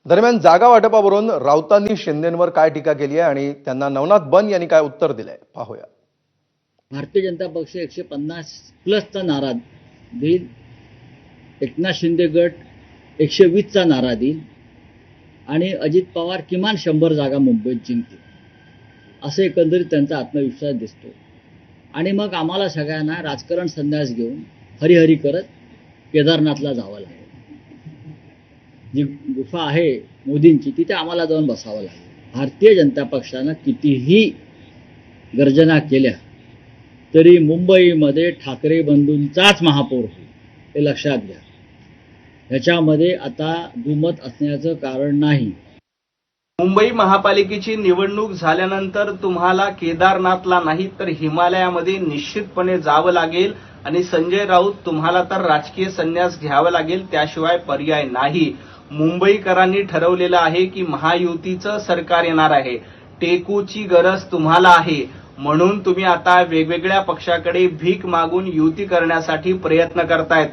दरम्यान जागा वाटपावरून राऊतांनी शिंदेंवर काय टीका केली आहे आणि त्यांना नवनाथ बन यांनी काय उत्तर दिलंय पाहूया। भारतीय जनता पक्ष 150+ नारा देईल, एकनाथ शिंदे गट 120चा नारा देईल आणि अजित पवार किमान 100 जागा मुंबईत जिंकतील, असं एकंदरीत त्यांचा आत्मविश्वास दिसतो। आणि मग आम्हाला सगळ्यांना राजकारण संन्यास घेऊन हरिहरी करत केदारनाथला जावं लागेल। जी गुफा आहे मोदींची तिथे आम्हाला जाऊन बसावं लागेल। भारतीय जनता पक्षानं कितीही गर्जना केल्या तरी मुंबईमध्ये ठाकरे बंधूंचाच महापौर होईल, हे लक्षात घ्या। ह्याच्यामध्ये आता दुमत असण्याचं कारण नाही। मुंबई महापालिकेची निवडणूक झाल्यानंतर तुम्हाला केदारनाथला नाही तर हिमालयामध्ये निश्चितपणे जावं लागेल आणि संजय राऊत तुम्हाला तर राजकीय संन्यास घ्यावा लागेल, त्याशिवाय पर्याय नाही। मुंबईकरांनी ठरवलेलं आहे की महायुतीचं सरकार येणार आहे, टेकूची गरज तुम्हाला आहे, म्हणून तुम्ही आता वेगवेगळ्या पक्षाकडे भीक मागून युती करण्यासाठी प्रयत्न करतायत।